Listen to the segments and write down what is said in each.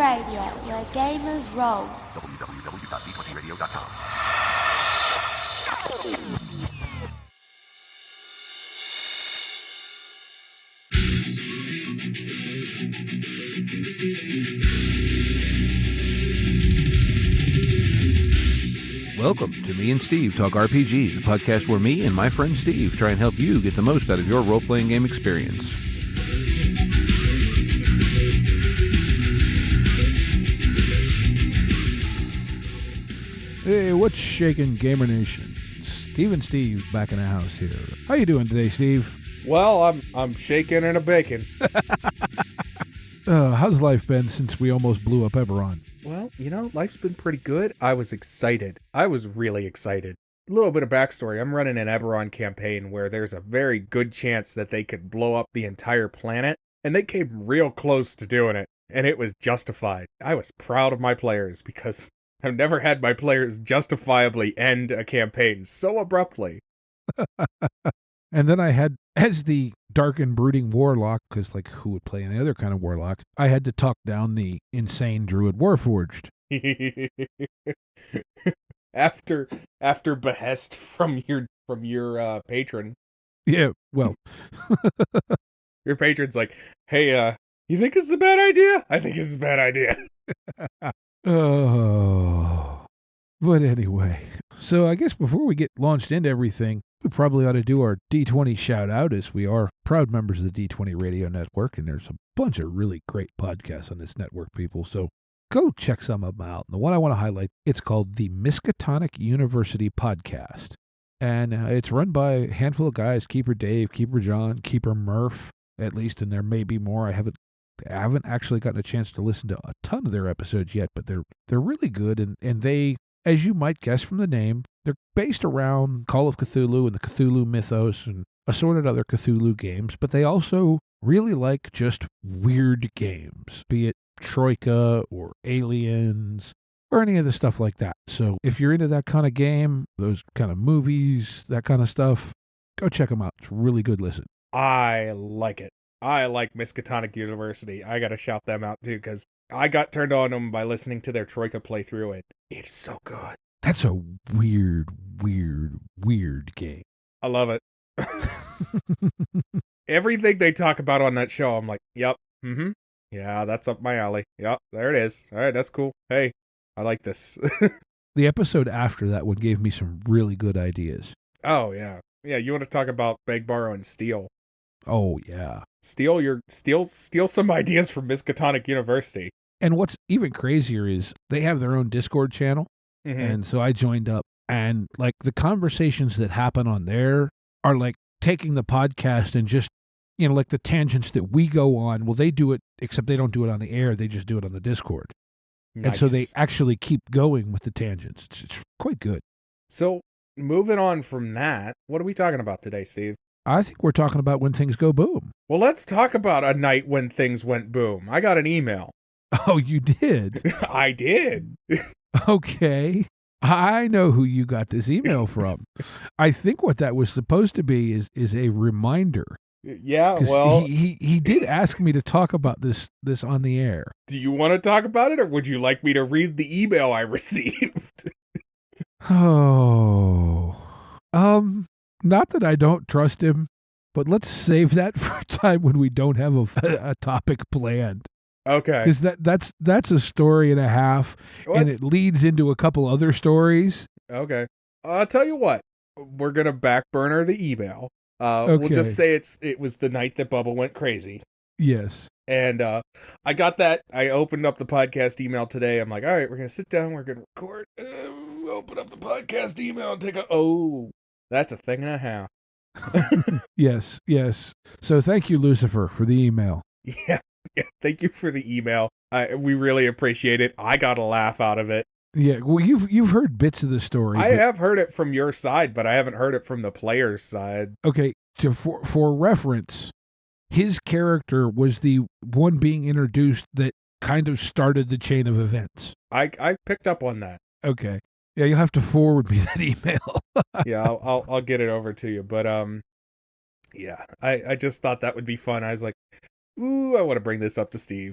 Radio, where gamers roll. www.d20radio.com. Welcome to Me and Steve Talk RPGs, a podcast where me and my friend Steve try and help you get the most out of your role-playing game experience. Hey, what's shaking, Gamer Nation? Steve and Steve back in the house here. How you doing today, Steve? Well, I'm shaking and a bacon. How's life been since we almost blew up Eberron? Well, life's been pretty good. I was excited. I was really excited. A little bit of backstory. I'm running an Eberron campaign where there's a very good chance that they could blow up the entire planet, and they came real close to doing it, and it was justified. I was proud of my players because I've never had my players justifiably end a campaign so abruptly. And then I had, as the dark and brooding warlock, because who would play any other kind of warlock, I had to talk down the insane druid warforged. After behest from your patron. Yeah, well. Your patron's like, hey, you think this is a bad idea? I think this is a bad idea. Oh, but anyway, so I guess before we get launched into everything, we probably ought to do our D20 shout out, as we are proud members of the D20 Radio Network, and there's a bunch of really great podcasts on this network, people, so go check some of them out. And the one I want to highlight, it's called the Miskatonic University Podcast, and it's run by a handful of guys, Keeper Dave, Keeper John, Keeper Murph, at least, and there may be more. I haven't actually gotten a chance to listen to a ton of their episodes yet, but they're really good, and they, as you might guess from the name, they're based around Call of Cthulhu and the Cthulhu mythos and assorted other Cthulhu games, but they also really like just weird games, be it Troika or Aliens or any of the stuff like that. So if you're into that kind of game, those kind of movies, that kind of stuff, go check them out. It's a really good listen. I like it. I like Miskatonic University. I gotta shout them out too, because I got turned on them by listening to their Troika playthrough, and it's so good. That's a weird game. I love it. Everything they talk about on that show, I'm like, yep, yeah, that's up my alley. Yep, there it is. All right, that's cool. Hey, I like this. The episode after that one gave me some really good ideas. Oh, yeah. Yeah, you want to talk about beg, borrow, and steal. Oh, yeah. Steal some ideas from Miskatonic University. And what's even crazier is they have their own Discord channel. Mm-hmm. And so I joined up, and the conversations that happen on there are taking the podcast and just, the tangents that we go on. Well, they do it, except they don't do it on the air. They just do it on the Discord. Nice. And so they actually keep going with the tangents. It's quite good. So moving on from that, what are we talking about today, Steve? I think we're talking about when things go boom. Well, let's talk about a night when things went boom. I got an email. Oh, you did? I did. Okay. I know who you got this email from. I think what that was supposed to be is a reminder. Yeah, well, he did ask me to talk about this on the air. Do you want to talk about it, or would you like me to read the email I received? Oh. Not that I don't trust him, but let's save that for a time when we don't have a topic planned. Okay. Because that's a story and a half, and it leads into a couple other stories. Okay. I'll tell you what. We're going to back burner the email. Okay. We'll just say it was the night that Bubba went crazy. Yes. And I got that. I opened up the podcast email today. I'm like, all right, we're going to sit down. We're going to record. Open up the podcast email and take that's a thing and a half. Yes. So thank you, Lucifer, for the email. Yeah, thank you for the email. We really appreciate it. I got a laugh out of it. Yeah, well, you've heard bits of the story. I have heard it from your side, but I haven't heard it from the player's side. Okay, for reference, his character was the one being introduced that kind of started the chain of events. I picked up on that. Okay. Yeah, you'll have to forward me that email. Yeah, I'll get it over to you. But yeah, I just thought that would be fun. I was like, ooh, I want to bring this up to Steve.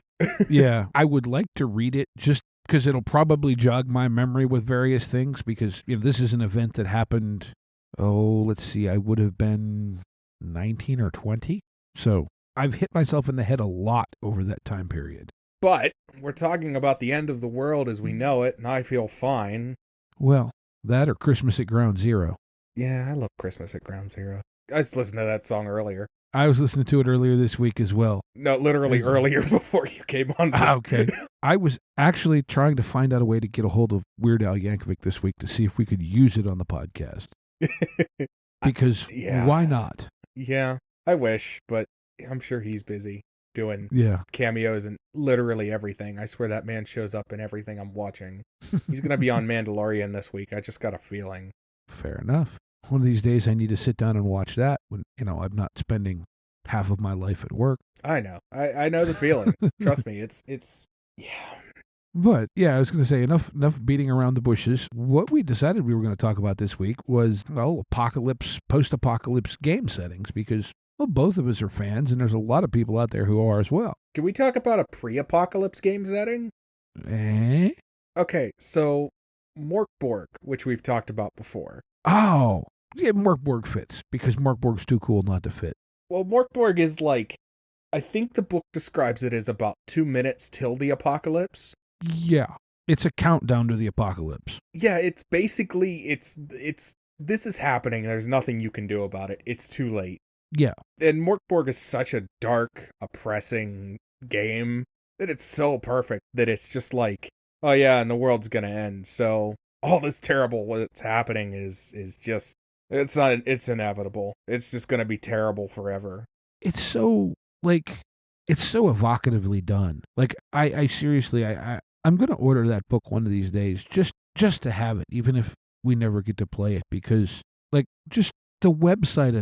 Yeah, I would like to read it just because it'll probably jog my memory with various things because this is an event that happened, let's see, I would have been 19 or 20. So I've hit myself in the head a lot over that time period. But we're talking about the end of the world as we know it, and I feel fine. Well, that or Christmas at Ground Zero. Yeah, I love Christmas at Ground Zero. I just listened to that song earlier. I was listening to it earlier this week as well. No, literally earlier before you came on. Okay. I was actually trying to find out a way to get a hold of Weird Al Yankovic this week to see if we could use it on the podcast. Because why not? Yeah, I wish, but I'm sure he's busy doing cameos and literally everything. I swear that man shows up in everything I'm watching. He's going to be on Mandalorian this week. I just got a feeling. Fair enough. One of these days I need to sit down and watch that when, I'm not spending half of my life at work. I know. I know the feeling. Trust me. It's yeah. But yeah, I was going to say enough beating around the bushes. What we decided we were going to talk about this week was, post-apocalypse game settings because, both of us are fans and there's a lot of people out there who are as well. Can we talk about a pre-apocalypse game setting? Okay, so Morkborg, which we've talked about before. Oh, yeah, Morkborg fits because Morkborg's too cool not to fit. Well, Morkborg is I think the book describes it as about 2 minutes till the apocalypse. Yeah, it's a countdown to the apocalypse. Yeah, it's basically, this is happening. There's nothing you can do about it. It's too late. Yeah. And Morkborg is such a dark, oppressing game that it's so perfect that it's just oh yeah, and the world's gonna end. So all this terrible what's happening is just, it's inevitable. It's just gonna be terrible forever. It's so, it's so evocatively done. I seriously, I'm gonna order that book one of these days just to have it, even if we never get to play it, because just the website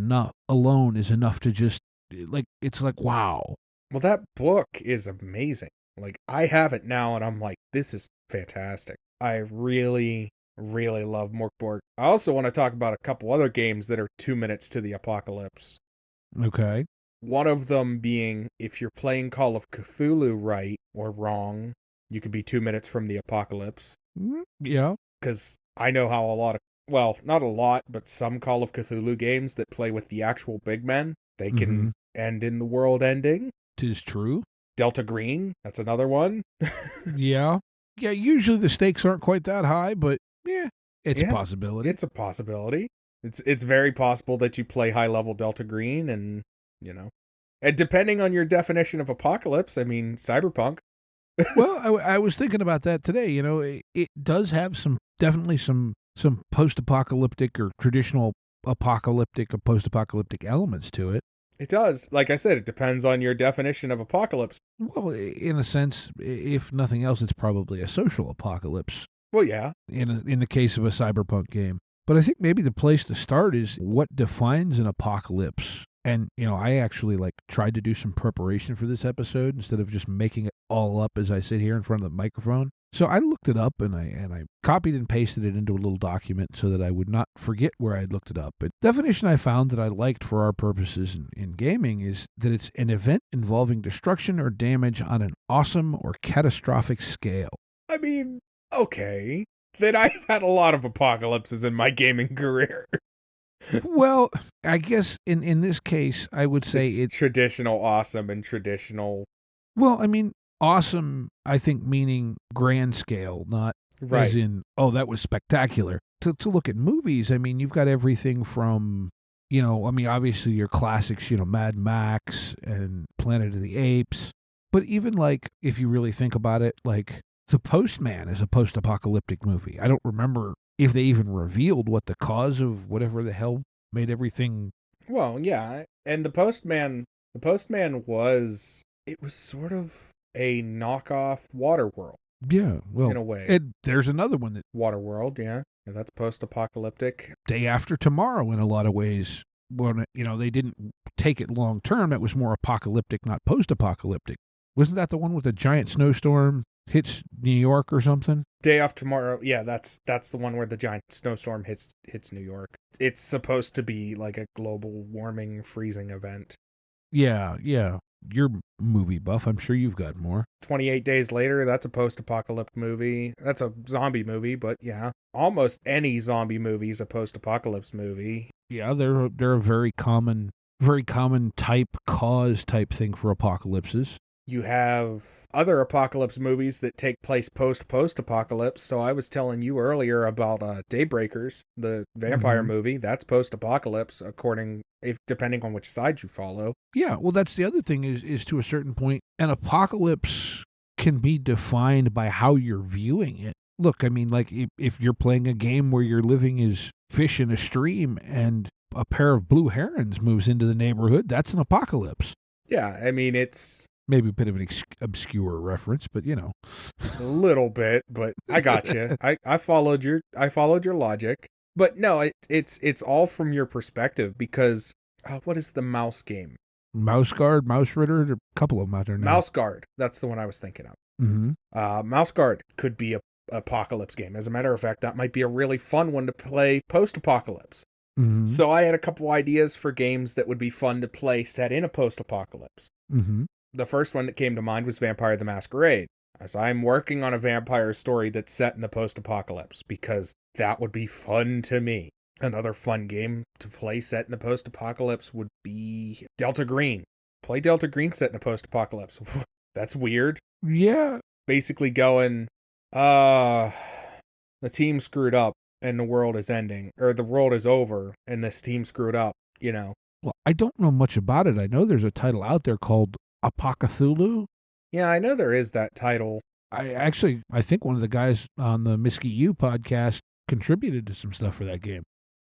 alone is enough to just it's wow. Well, that book is amazing. I have it now and I'm this is fantastic. I really, really love Morkborg. I also want to talk about a couple other games that are 2 minutes to the apocalypse. Okay. One of them being, if you're playing Call of Cthulhu right or wrong, you could be 2 minutes from the apocalypse. Yeah. Because I know how not a lot, but some Call of Cthulhu games that play with the actual big men, they can end in the world ending. 'Tis true. Delta Green, that's another one. Yeah. Yeah, usually the stakes aren't quite that high, but it's a possibility. It's a possibility. It's very possible that you play high-level Delta Green and, and depending on your definition of apocalypse, I mean, cyberpunk. Well, I was thinking about that today. It does have definitely some post-apocalyptic or traditional apocalyptic or post-apocalyptic elements to it. It does. Like I said, it depends on your definition of apocalypse. Well, in a sense, if nothing else, it's probably a social apocalypse. Well, yeah. In the case of a cyberpunk game. But I think maybe the place to start is what defines an apocalypse. And, I actually tried to do some preparation for this episode instead of just making it all up as I sit here in front of the microphone. So I looked it up and I copied and pasted it into a little document so that I would not forget where I'd looked it up. But the definition I found that I liked for our purposes in gaming is that it's an event involving destruction or damage on an awesome or catastrophic scale. I mean, okay. Then I've had a lot of apocalypses in my gaming career. Well, I guess in this case, I would say it's traditional awesome and traditional. Well, I mean, awesome, I think, meaning grand scale, not right. As in, that was spectacular. To look at movies, I mean, you've got everything from, obviously your classics, Mad Max and Planet of the Apes. But even if you really think about it, The Postman is a post-apocalyptic movie. I don't remember if they even revealed what the cause of whatever the hell made everything. Well, yeah, and the Postman was sort of a knockoff Waterworld. Yeah, well, in a way. There's another one that Waterworld, yeah, that's post-apocalyptic. Day After Tomorrow, in a lot of ways, when they didn't take it long term, that was more apocalyptic, not post-apocalyptic. Wasn't that the one with the giant snowstorm hits New York or something? Day After Tomorrow, yeah, that's the one where the giant snowstorm hits New York. It's supposed to be like a global warming, freezing event. Yeah. you're movie buff. I'm sure you've got more. 28 Days Later, that's a post-apocalyptic movie. That's a zombie movie, but yeah. Almost any zombie movie is a post-apocalypse movie. Yeah, they're a very common type thing for apocalypses. You have other apocalypse movies that take place post-apocalypse. So I was telling you earlier about Daybreakers, the vampire movie. That's post-apocalypse, depending on which side you follow. Yeah, well, that's the other thing is to a certain point, an apocalypse can be defined by how you're viewing it. Look, I mean, like if you're playing a game where you're living as fish in a stream and a pair of blue herons moves into the neighborhood, that's an apocalypse. Yeah, I mean, it's maybe a bit of an obscure reference, but you know, a little bit. But I got you. I followed your logic. But no, it's all from your perspective because what is the mouse game? Mouse Guard, Mouse Ritter, a couple of them out there now. Mouse Guard, that's the one I was thinking of. Mm-hmm. Mouse Guard could be a apocalypse game. As a matter of fact, that might be a really fun one to play post-apocalypse. Mm-hmm. So I had a couple ideas for games that would be fun to play set in a post-apocalypse. Mm-hmm. The first one that came to mind was Vampire the Masquerade, as I'm working on a vampire story that's set in the post-apocalypse, because that would be fun to me. Another fun game to play set in the post-apocalypse would be Delta Green. Play Delta Green set in a post-apocalypse. That's weird. Yeah. Basically going, the team screwed up and the world is ending, or the world is over and this team screwed up, you know. Well, I don't know much about it. I know there's a title out there called Apocathulu. Yeah, I know there is that title. I think one of the guys on the Misky U podcast contributed to some stuff for that game.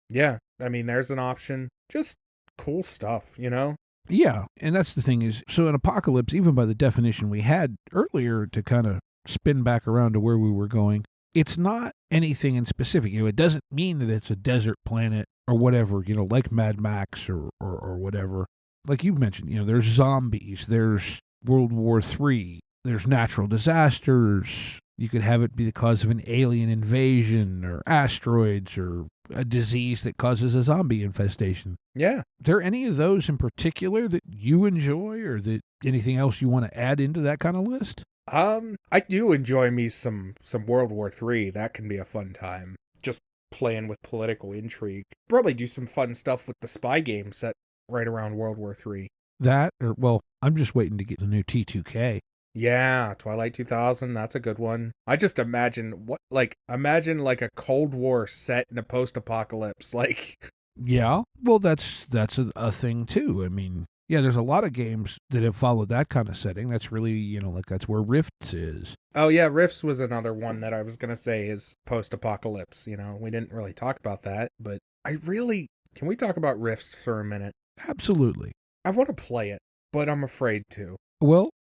Yeah, I mean, there's an option. Just cool stuff, you know? Yeah, and that's the thing is, so an apocalypse, even by the definition we had earlier to kind of spin back around to where we were going, it's not anything in specific. You know, it doesn't mean that it's a desert planet or whatever, you know, like Mad Max or whatever. Like you've mentioned, you know, there's zombies, there's World War III, there's natural disasters. You could have it be the cause of an alien invasion or asteroids or a disease that causes a zombie infestation. Yeah. Are there any of those in particular that you enjoy or that anything else you want to add into that kind of list? I do enjoy me some World War III. That can be a fun time. Just playing with political intrigue. Probably do some fun stuff with the spy game set right around World War III. That, or, well, I'm just waiting to get the new T2K. Yeah, Twilight 2000, that's a good one. I just imagine like a Cold War set in a post-apocalypse, like. Yeah, well, that's a thing too. I mean, yeah, there's a lot of games that have followed that kind of setting. That's really, you know, like that's where Rifts is. Oh yeah, Rifts was another one that I was gonna say is post-apocalypse. You know, we didn't really talk about that, but can we talk about Rifts for a minute? Absolutely. I want to play it, but I'm afraid to. Well,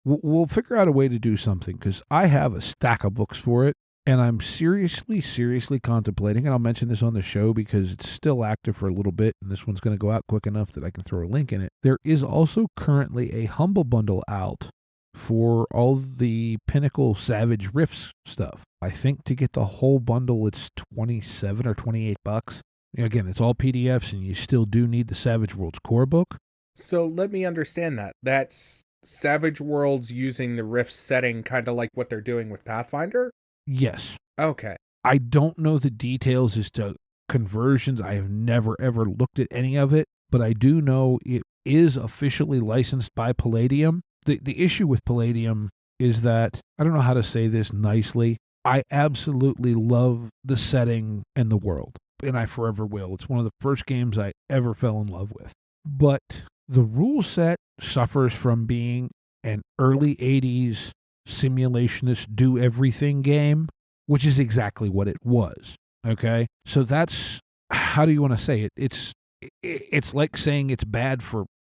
we'll figure out a way to do something because I have a stack of books for it, and I'm seriously contemplating, and I'll mention this on the show because it's still active for a little bit, and this one's going to go out quick enough that I can throw a link in it. There is also currently a Humble Bundle out for all the Pinnacle Savage Rifts stuff. I think to get the whole bundle, it's $27 or $28. Again, it's all PDFs, and you still do need the Savage Worlds core book. So let me understand that. That's Savage Worlds using the Rift setting, kind of like what they're doing with Pathfinder? Yes. Okay. I don't know the details as to conversions. I have never, ever looked at any of it, but I do know it is officially licensed by Palladium. The issue with Palladium is that, I don't know how to say this nicely, I absolutely love the setting and the world, and I forever will. It's one of the first games I ever fell in love with. But the rule set suffers from being an early 80s simulationist do-everything game, which is exactly what it was, okay? So that's, how do you want to say it? It's like saying it's bad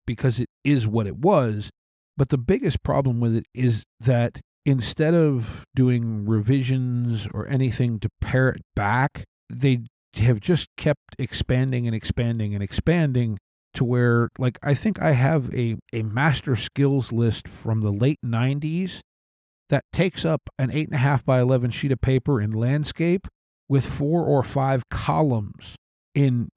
because it is what it was, but the biggest problem with it is that instead of doing revisions or anything to pare it back, they have just kept expanding and expanding and expanding to where, like, I think I have a master skills list from the late 90s that takes up an 8.5 by 11 sheet of paper in landscape with 4 or 5 columns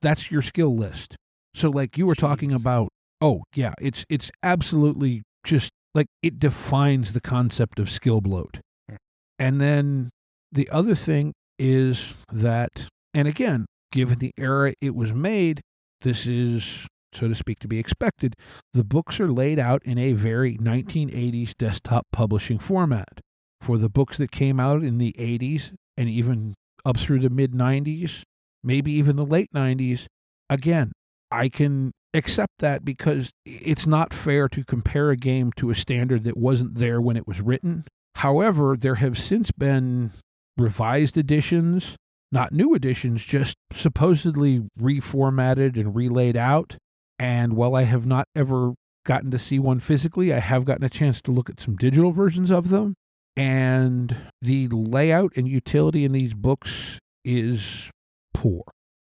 that's your skill list. So like you were talking about, Oh, yeah, it's absolutely just like it defines the concept of skill bloat. Hmm. And then the other thing is that, and again, given the era it was made, this is, so to speak, to be expected. The books are laid out in a very 1980s desktop publishing format. For the books that came out in the 80s and even up through the mid 90s, maybe even the late 90s, again, I can accept that because it's not fair to compare a game to a standard that wasn't there when it was written. However, there have since been revised editions, not new editions, just supposedly reformatted and relaid out. And while I have not ever gotten to see one physically, I have gotten a chance to look at some digital versions of them. And the layout and utility in these books is poor.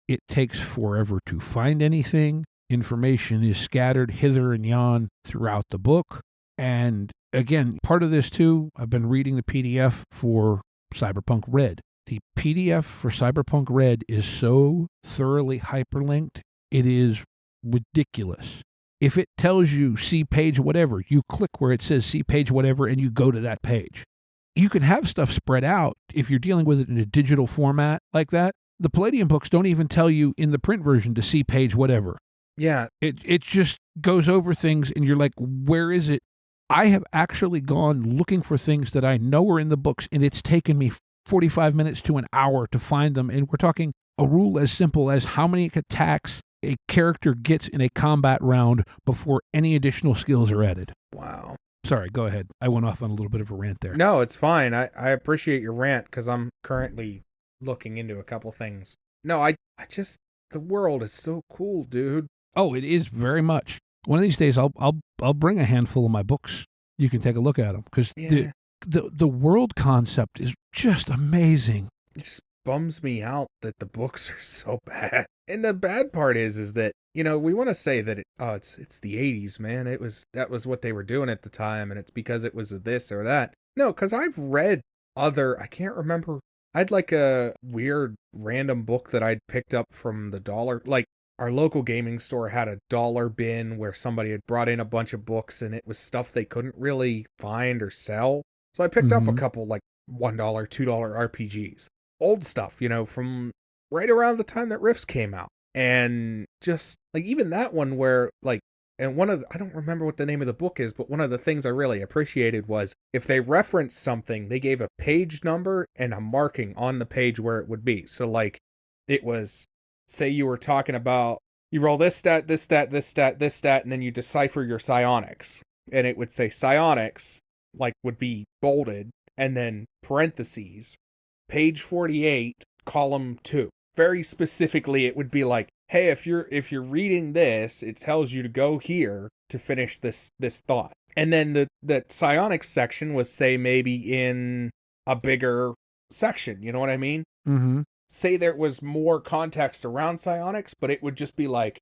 It takes forever to find anything. Information is scattered hither and yon throughout the book. And again, part of this too, I've been reading the PDF for Cyberpunk Red. The PDF for Cyberpunk Red is so thoroughly hyperlinked, it is ridiculous. If it tells you see page whatever, you click where it says see page whatever and you go to that page. You can have stuff spread out if you're dealing with it in a digital format like that. The Palladium books don't even tell you in the print version to see page whatever. Yeah. It just goes over things and you're like, where is it? I have actually gone looking for things that I know are in the books, and it's taken me 45 minutes to an hour to find them. And we're talking a rule as simple as how many attacks a character gets in a combat round before any additional skills are added. Wow. Sorry, go ahead. I went off on a little bit of a rant there. No, it's fine. I appreciate your rant because I'm currently looking into a couple things. No, I just, the world is so cool, dude. Oh, it is very much. One of these days, I'll bring a handful of my books. You can take a look at them because the world concept is just amazing. It just bums me out that the books are so bad. And the bad part is that, you know, we want to say that it's the 80s, man. That was what they were doing at the time, and it's because it was this or that. No, because I've read other, I can't remember. I'd like a weird random book that I'd picked up from the dollar, like our local gaming store had a dollar bin where somebody had brought in a bunch of books and it was stuff they couldn't really find or sell. So I picked up a couple like $1, $2 RPGs. Old stuff, you know, from right around the time that Rifts came out. And just like even that one where like, and I don't remember what the name of the book is, but one of the things I really appreciated was if they referenced something, they gave a page number and a marking on the page where it would be. So like it was, say you were talking about, you roll this stat, this stat, this stat, this stat, and then you decipher your psionics. And it would say psionics, like would be bolded, and then parentheses, page 48, column 2. Very specifically, it would be like, hey, if you're reading this, it tells you to go here to finish this thought. And then the psionics section was, say, maybe in a bigger section, you know what I mean? Mm-hmm. Say there was more context around psionics, but it would just be like,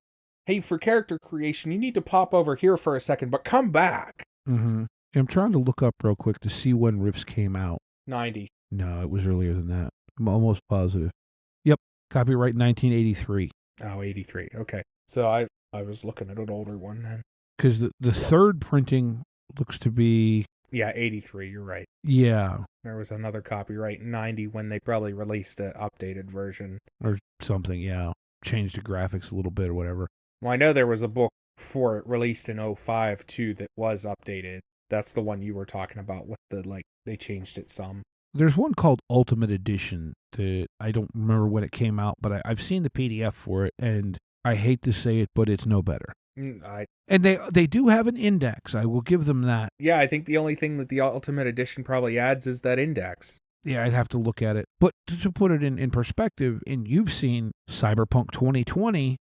hey, for character creation, you need to pop over here for a second, but come back. Mm-hmm. I'm trying to look up real quick to see when Rifts came out. 90. No, it was earlier than that. I'm almost positive. Yep, copyright 1983. Oh, 83. Okay. So I was looking at an older one then. Because the third printing looks to be... Yeah, 83, you're right. Yeah. There was another copyright in 90 when they probably released an updated version. Or something, yeah. Changed the graphics a little bit or whatever. Well, I know there was a book for it released in 05 too that was updated. That's the one you were talking about with the, like, they changed it some. There's one called Ultimate Edition that I don't remember when it came out, but I've seen the PDF for it, and I hate to say it, but it's no better. And they do have an index. I will give them that. Yeah, I think the only thing that the Ultimate Edition probably adds is that index. Yeah, I'd have to look at it. But to put it in perspective, and you've seen Cyberpunk 2020,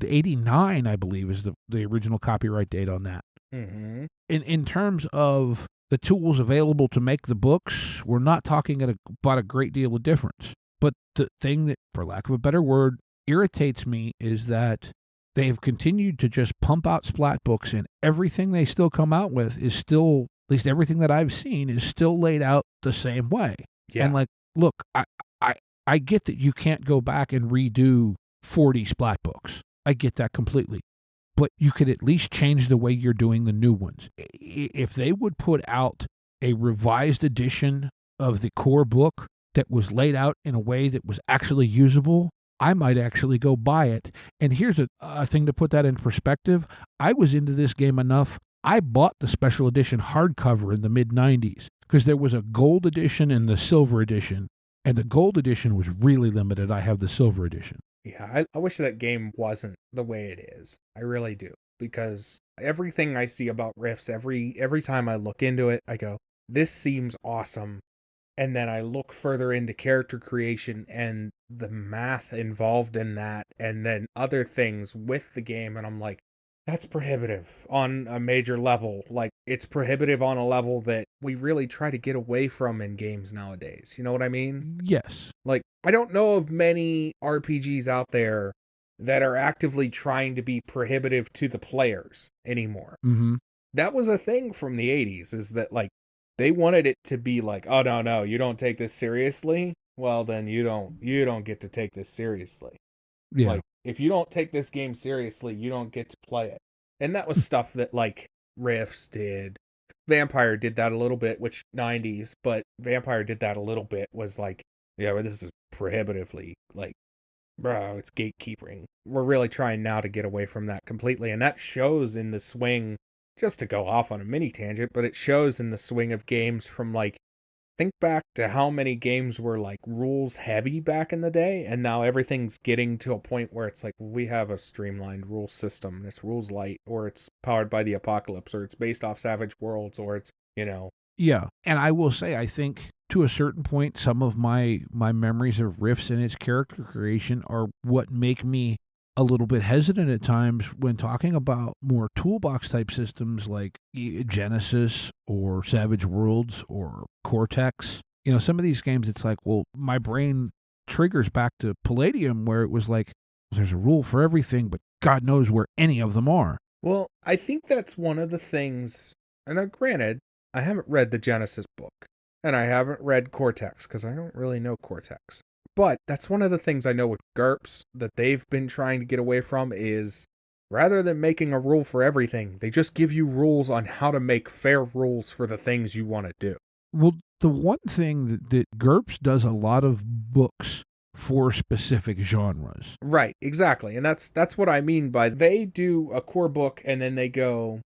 89, I believe, is the original copyright date on that. Mm-hmm. In terms of the tools available to make the books, we're not talking about a great deal of difference. But the thing that, for lack of a better word, irritates me is that they have continued to just pump out splat books, and everything they still come out with is still, at least everything that I've seen, is still laid out the same way. Yeah. And like, look, I get that you can't go back and redo 40 splat books. I get that completely. but you could at least change the way you're doing the new ones. If they would put out a revised edition of the core book that was laid out in a way that was actually usable, I might actually go buy it. And here's a thing to put that in perspective. I was into this game enough, I bought the special edition hardcover in the mid-90s because there was a gold edition and the silver edition, and the gold edition was really limited. I have the silver edition. Yeah, I wish that game wasn't the way it is. I really do. Because everything I see about Rifts, every time I look into it, I go, this seems awesome. And then I look further into character creation and the math involved in that, and then other things with the game, and I'm like, that's prohibitive on a major level. Like, it's prohibitive on a level that we really try to get away from in games nowadays. You know what I mean? Yes. Like, I don't know of many RPGs out there that are actively trying to be prohibitive to the players anymore. Mm-hmm. That was a thing from the 80s, is that, like, they wanted it to be like, oh, no, you don't take this seriously? Well, then you don't get to take this seriously. Yeah. Like, if you don't take this game seriously, you don't get to play it. And that was stuff that, like, Rifts did. Vampire did that a little bit, which 90s, but Vampire did that a little bit, was like, yeah, but this is prohibitively, like, bro, it's gatekeeping. We're really trying now to get away from that completely, and that shows in the swing, just to go off on a mini tangent, but it shows in the swing of games from, like, think back to how many games were, like, rules heavy back in the day, and now everything's getting to a point where it's like, we have a streamlined rule system, and it's rules light, or it's powered by the apocalypse, or it's based off Savage Worlds, or it's, you know. Yeah, and I will say, I think to a certain point, some of my memories of Rifts and its character creation are what make me a little bit hesitant at times when talking about more toolbox type systems like Genesis or Savage Worlds or Cortex. You know, some of these games, it's like, well, my brain triggers back to Palladium, where it was like, there's a rule for everything, but God knows where any of them are. Well, I think that's one of the things, and granted, I haven't read the Genesis book, and I haven't read Cortex, because I don't really know Cortex. But that's one of the things I know with GURPS that they've been trying to get away from, is rather than making a rule for everything, they just give you rules on how to make fair rules for the things you want to do. Well, the one thing that GURPS does a lot of books for specific genres. Right, exactly. And that's what I mean by they do a core book and then they go,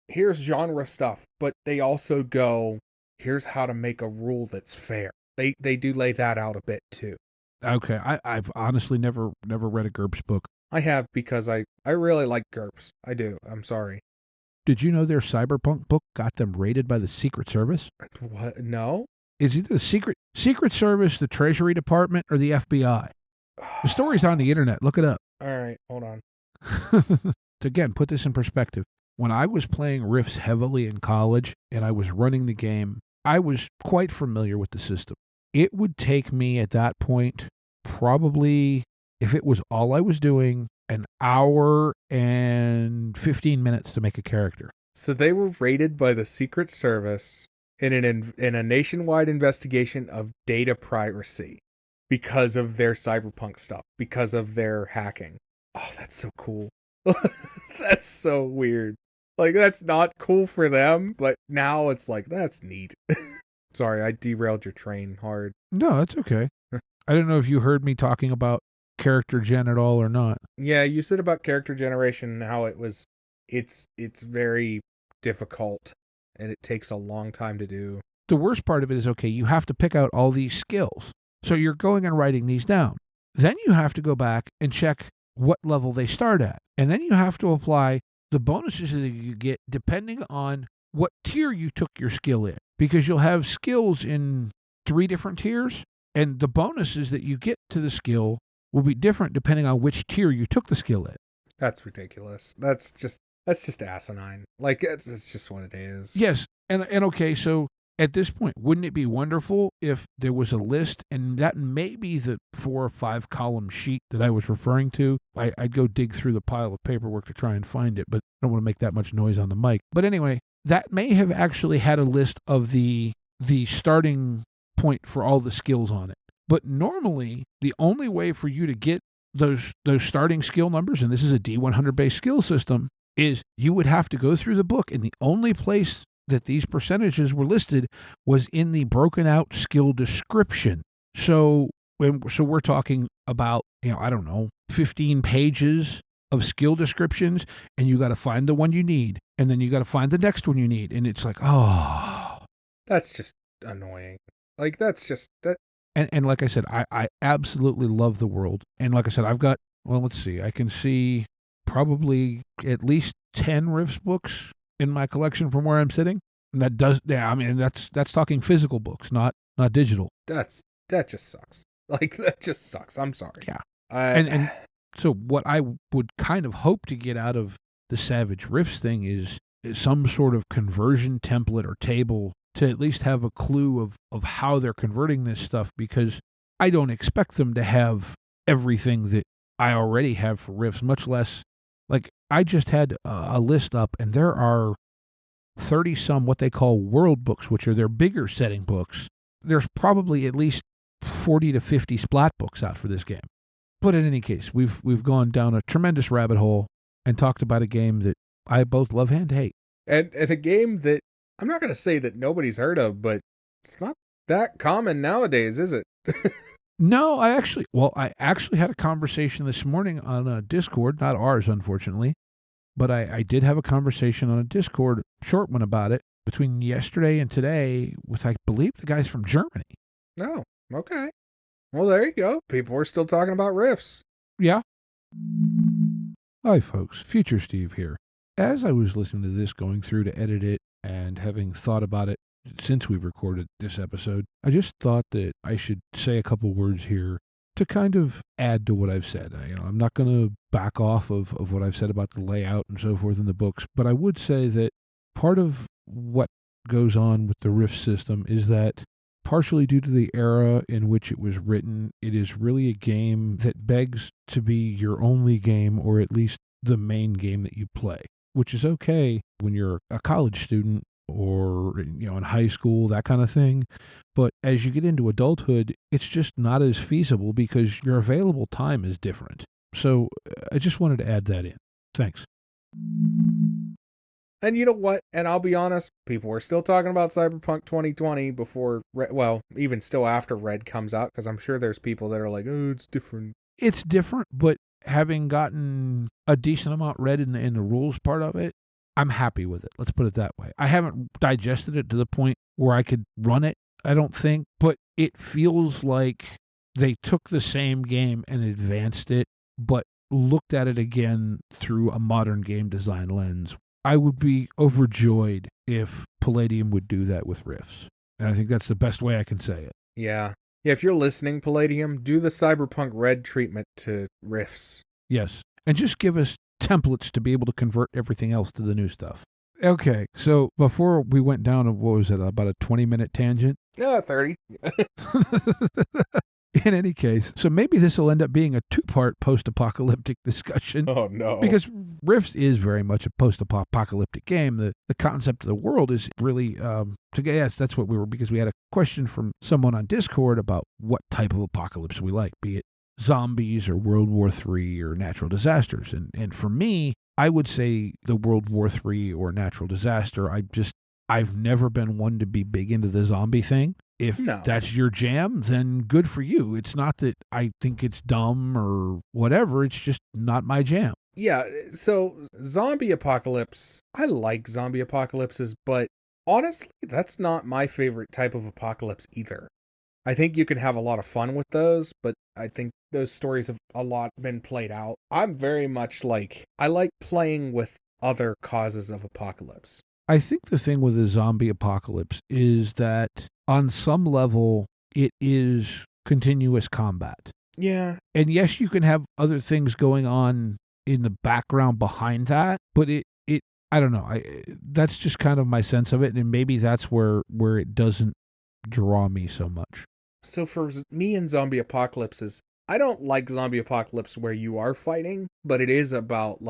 here's genre stuff, but they also go, here's how to make a rule that's fair. They do lay that out a bit too. Okay, I've honestly never read a GURPS book. I have, because I really like GURPS. I do. I'm sorry. Did you know their Cyberpunk book got them raided by the Secret Service? What? No? It's either the Secret Service, the Treasury Department, or the FBI. The story's on the internet. Look it up. All right, hold on. To again, put this in perspective. When I was playing Rifts heavily in college and I was running the game, I was quite familiar with the system. It would take me at that point, probably, if it was all I was doing, an hour and 15 minutes to make a character. So they were raided by the Secret Service in a nationwide investigation of data piracy because of their cyberpunk stuff, because of their hacking. Oh, that's so cool. That's so weird. Like, that's not cool for them, but now it's like, that's neat. Sorry, I derailed your train hard. No, that's okay. I don't know if you heard me talking about character gen at all or not. Yeah, you said about character generation, how it's very difficult and it takes a long time to do. The worst part of it is, okay, you have to pick out all these skills. So you're going and writing these down. Then you have to go back and check what level they start at. And then you have to apply the bonuses that you get depending on what tier you took your skill in. Because you'll have skills in 3 different tiers, and the bonuses that you get to the skill will be different depending on which tier you took the skill in. That's ridiculous. That's just asinine. Like, it's just what it is. Yes, and okay, so at this point, wouldn't it be wonderful if there was a list, and that may be the 4 or 5 column sheet that I was referring to? I'd go dig through the pile of paperwork to try and find it, but I don't want to make that much noise on the mic. But anyway, that may have actually had a list of the starting point for all the skills on it. But normally, the only way for you to get those starting skill numbers, and this is a D100 based skill system, is you would have to go through the book, and the only place that these percentages were listed was in the broken out skill description. So we're talking about, I don't know, 15 pages of skill descriptions, and you got to find the one you need, and then you got to find the next one you need, and it's like, oh, That's just annoying. Like, that's just that. and like I said, I absolutely love the world, and like I said, I've got, well, let's see, I can see probably at least 10 Rifts books in my collection from where I'm sitting, and that's talking physical books, not digital. That just sucks. Like, that just sucks. I'm sorry. Yeah. I, And so what I would kind of hope to get out of the Savage Rifts thing is some sort of conversion template or table to at least have a clue of how they're converting this stuff, because I don't expect them to have everything that I already have for Rifts, much less, like, I just had a list up, and there are 30 some what they call world books, which are their bigger setting books. There's probably at least 40 to 50 splat books out for this game. But in any case, we've gone down a tremendous rabbit hole and talked about a game that I both love and hate. and a game that I'm not going to say that nobody's heard of, but it's not that common nowadays, is it? No, I actually had a conversation this morning on a Discord, not ours, unfortunately, but I did have a conversation on a Discord, short one about it, between yesterday and today with, I believe, the guys from Germany. No. Okay. Well, there you go. People are still talking about Rifts. Yeah. Hi, folks. Future Steve here. As I was listening to this, going through to edit it, and having thought about it since we recorded this episode, I just thought that I should say a couple words here to kind of add to what I've said. I'm not going to back off of what I've said about the layout and so forth in the books, but I would say that part of what goes on with the Rift system is that, partially due to the era in which it was written, it is really a game that begs to be your only game, or at least the main game that you play, which is okay when you're a college student or in high school, that kind of thing. But as you get into adulthood, it's just not as feasible because your available time is different. So I just wanted to add that in. Thanks. And you know what? And I'll be honest, people were still talking about Cyberpunk 2020 before, even still after Red comes out, because I'm sure there's people that are like, oh, it's different. It's different, but having gotten a decent amount read in the rules part of it, I'm happy with it. Let's put it that way. I haven't digested it to the point where I could run it, I don't think, but it feels like they took the same game and advanced it, but looked at it again through a modern game design lens. I would be overjoyed if Palladium would do that with Rifts. And I think that's the best way I can say it. Yeah. Yeah, if you're listening, Palladium, do the Cyberpunk Red treatment to Rifts. Yes. And just give us templates to be able to convert everything else to the new stuff. Okay, so before we went down, what was it, about a 20-minute tangent? Yeah, 30. In any case, so maybe this will end up being a two-part post-apocalyptic discussion. Oh, no. Because Rifts is very much a post-apocalyptic game. The concept of the world is really, yes, that's what we were, because we had a question from someone on Discord about what type of apocalypse we like, be it zombies or World War III or natural disasters. And for me, I would say the World War III or natural disaster. I've never been one to be big into the zombie thing. If that's your jam, then good for you. It's not that I think it's dumb or whatever. It's just not my jam. Yeah, so zombie apocalypse, I like zombie apocalypses, but honestly, that's not my favorite type of apocalypse either. I think you can have a lot of fun with those, but I think those stories have a lot been played out. I'm very much I like playing with other causes of apocalypse. I think the thing with the zombie apocalypse is that on some level, it is continuous combat. Yeah. And yes, you can have other things going on in the background behind that, but it I don't know. That's just kind of my sense of it, and maybe that's where it doesn't draw me so much. So for me in zombie apocalypses, I don't like zombie apocalypse where you are fighting, but it is about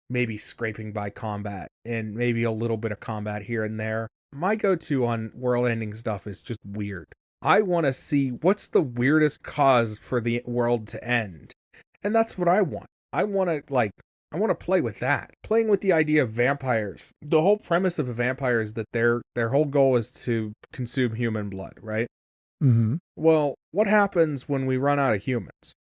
maybe scraping by combat and maybe a little bit of combat here and there. My go-to on world-ending stuff is just weird. I want to see what's the weirdest cause for the world to end. And that's what I want. I want to play with that. Playing with the idea of vampires. The whole premise of a vampire is that their whole goal is to consume human blood, right? Mm-hmm. Well, what happens when we run out of humans?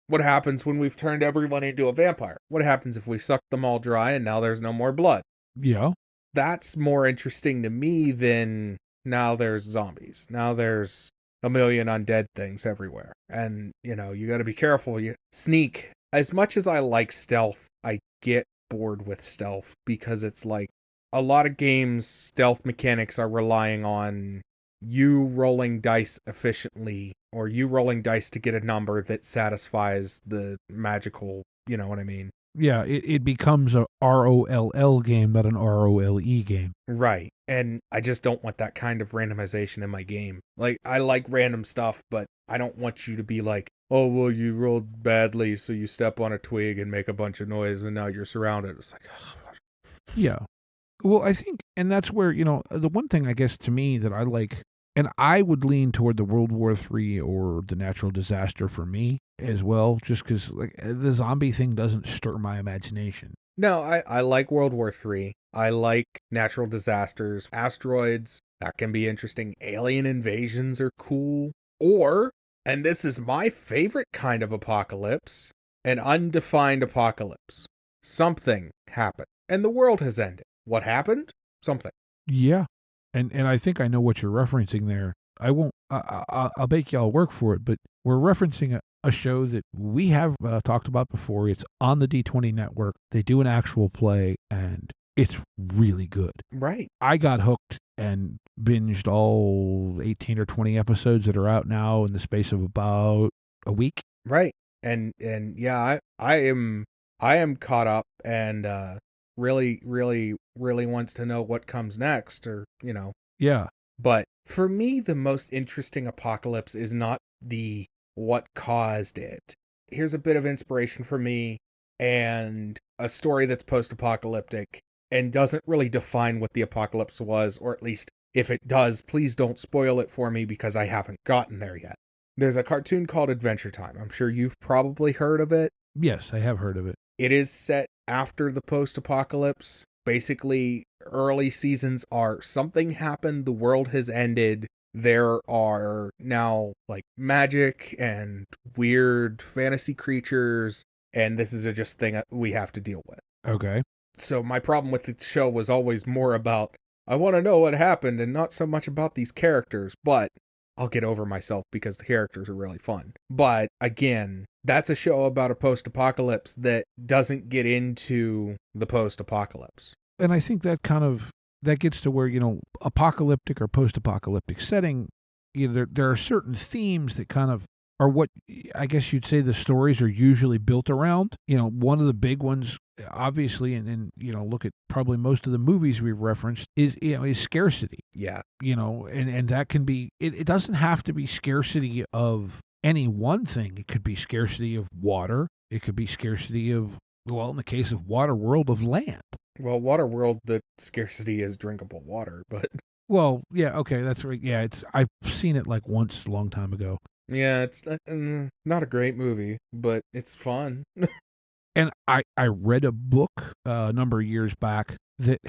What happens when we've turned everyone into a vampire? What happens if we suck them all dry and now there's no more blood? Yeah. That's more interesting to me than now there's zombies. Now there's a million undead things everywhere. And, you got to be careful. You sneak. As much as I like stealth, I get bored with stealth because it's like a lot of games, stealth mechanics are relying on you rolling dice efficiently or you rolling dice to get a number that satisfies the magical, you know what I mean? Yeah, it becomes a ROLL game, not an ROLE game. Right. And I just don't want that kind of randomization in my game. Like, I like random stuff, but I don't want you to be like, oh, well, you rolled badly, so you step on a twig and make a bunch of noise, and now you're surrounded. It's like, Yeah. Well, I think, and that's where, the one thing I guess to me that I like, and I would lean toward the World War III or the natural disaster for me as well, just because like the zombie thing doesn't stir my imagination. No, I like World War III. I like natural disasters, asteroids. That can be interesting. Alien invasions are cool. Or, and this is my favorite kind of apocalypse, an undefined apocalypse. Something happened, and the world has ended. What happened? Something. Yeah. And I think I know what you're referencing there. I won't, I'll make y'all work for it, but we're referencing a show that we have talked about before. It's on the D20 network. They do an actual play, and it's really good. Right. I got hooked and binged all 18 or 20 episodes that are out now in the space of about a week. Right. And yeah, I am caught up and really wants to know what comes next, or Yeah. But for me, the most interesting apocalypse is not the what caused it. Here's a bit of inspiration for me and a story that's post-apocalyptic and doesn't really define what the apocalypse was, or at least if it does, please don't spoil it for me because I haven't gotten there yet. There's a cartoon called Adventure Time. I'm sure you've probably heard of it. Yes, I have heard of it. It is set after the post-apocalypse. Basically, early seasons are something happened, the world has ended, there are now like magic and weird fantasy creatures, and this is just thing we have to deal with. Okay. So my problem with the show was always more about, I want to know what happened and not so much about these characters, but I'll get over myself because the characters are really fun. But again, that's a show about a post-apocalypse that doesn't get into the post-apocalypse. And I think that that gets to where, apocalyptic or post-apocalyptic setting, there are certain themes that kind of are what I guess you'd say the stories are usually built around. One of the big ones, obviously, and look at probably most of the movies we've referenced is scarcity. Yeah. And that can be, it doesn't have to be scarcity of any one thing. It could be scarcity of water. It could be scarcity of, well, in the case of Waterworld, of land. Well, Waterworld, the scarcity is drinkable water, but... Well, yeah, okay, that's right. Yeah, I've seen it like once a long time ago. Yeah, it's not a great movie, but it's fun. And I read a book a number of years back that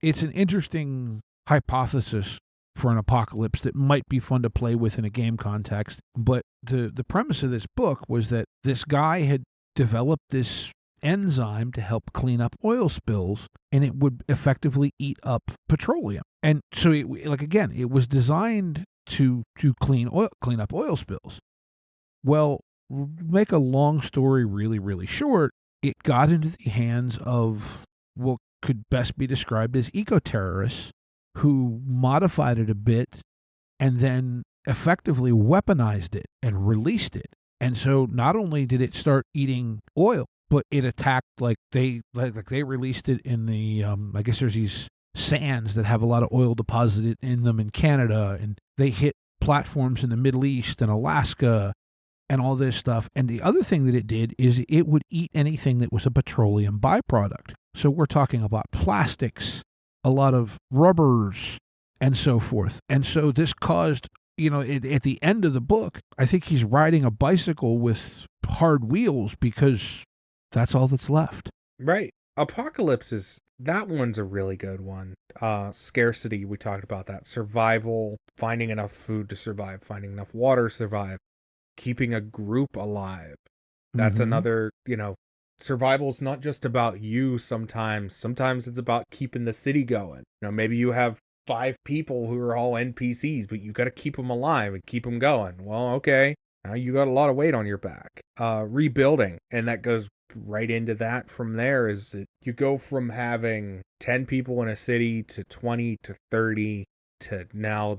it's an interesting hypothesis for an apocalypse that might be fun to play with in a game context. But the premise of this book was that this guy had developed this enzyme to help clean up oil spills, and it would effectively eat up petroleum. And so it was designed to clean up oil spills. Well, make a long story really, really short, it got into the hands of what could best be described as eco-terrorists who modified it a bit and then effectively weaponized it and released it. And so not only did it start eating oil, but it attacked, they released it in the, I guess there's these sands that have a lot of oil deposited in them in Canada, and they hit platforms in the Middle East and Alaska and all this stuff. And the other thing that it did is it would eat anything that was a petroleum byproduct. So we're talking about plastics, a lot of rubbers, and so forth. And so this caused at the end of the book, I think he's riding a bicycle with hard wheels because that's all that's left. Right. Apocalypse that one's a really good one. Scarcity, we talked about that. Survival, finding enough food to survive, finding enough water to survive, keeping a group alive. That's Mhm. another, survival's not just about you sometimes. Sometimes it's about keeping the city going. Maybe you have 5 people who are all NPCs, but you got to keep them alive and keep them going. Well, okay. Now you got a lot of weight on your back. Rebuilding, and that goes right into that from there, is that you go from having 10 people in a city to 20 to 30 to now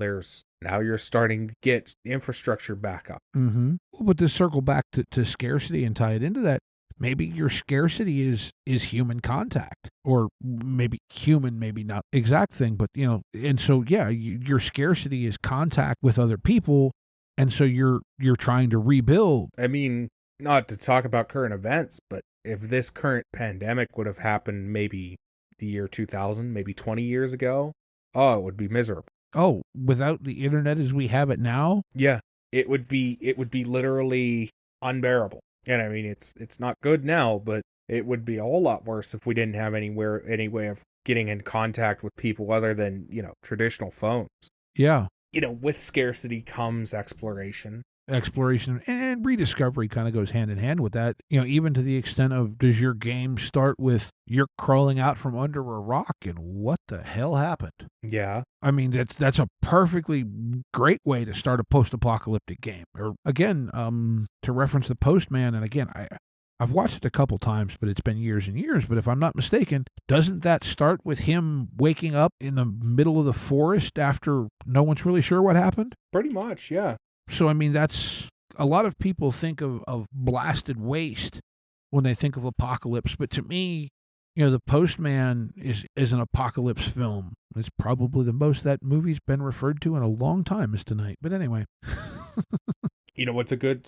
you're starting to get infrastructure back up. Mm-hmm. Well, but to circle back to scarcity and tie it into that, maybe your scarcity is human contact, or maybe human, maybe not exact thing, but and so yeah, your scarcity is contact with other people, and so you're trying to rebuild. I mean, not to talk about current events, but if this current pandemic would have happened maybe the year 2000, maybe 20 years ago, oh, it would be miserable. Oh, without the internet as we have it now? Yeah, it would be literally unbearable. And I mean, it's not good now, but it would be a whole lot worse if we didn't have any way of getting in contact with people other than, traditional phones. Yeah. With scarcity comes exploration. Exploration and rediscovery kind of goes hand in hand with that, even to the extent of, does your game start with you're crawling out from under a rock and what the hell happened? Yeah. I mean, that's a perfectly great way to start a post-apocalyptic game. Or again, to reference The Postman, and again, I've watched it a couple times, but it's been years and years. But if I'm not mistaken, doesn't that start with him waking up in the middle of the forest after no one's really sure what happened? Pretty much, yeah. So, I mean, that's a lot of people think of blasted waste when they think of apocalypse. But to me, The Postman is an apocalypse film. It's probably the most that movie's been referred to in a long time is tonight. But anyway. You know what's a good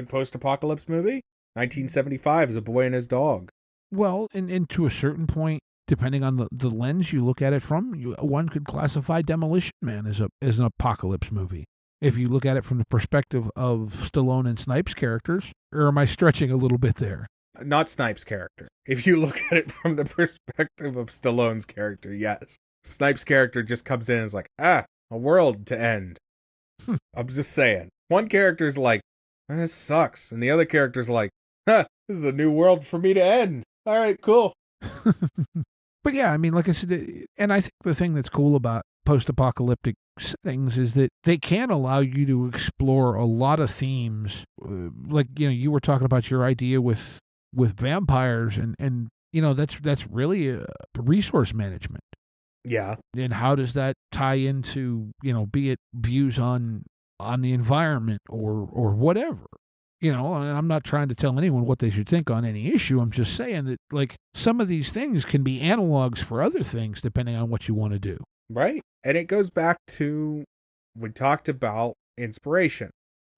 post-apocalypse movie? 1975 is A Boy and His Dog. Well, and to a certain point, depending on the lens you look at it from, one could classify Demolition Man as an apocalypse movie. If you look at it from the perspective of Stallone and Snipes characters, or am I stretching a little bit there? Not Snipes' character. If you look at it from the perspective of Stallone's character, yes. Snipes' character just comes in and is like, a world to end. I'm just saying. One character's like, this sucks. And the other character's like, this is a new world for me to end. All right, cool. But yeah, I mean, like I said, and I think the thing that's cool about post-apocalyptic settings is that they can allow you to explore a lot of themes. Like, you were talking about your idea with vampires, and that's really a resource management. Yeah. And how does that tie into, be it views on the environment or whatever? And I'm not trying to tell anyone what they should think on any issue. I'm just saying that, like, some of these things can be analogs for other things depending on what you want to do. Right. And it goes back to, we talked about inspiration.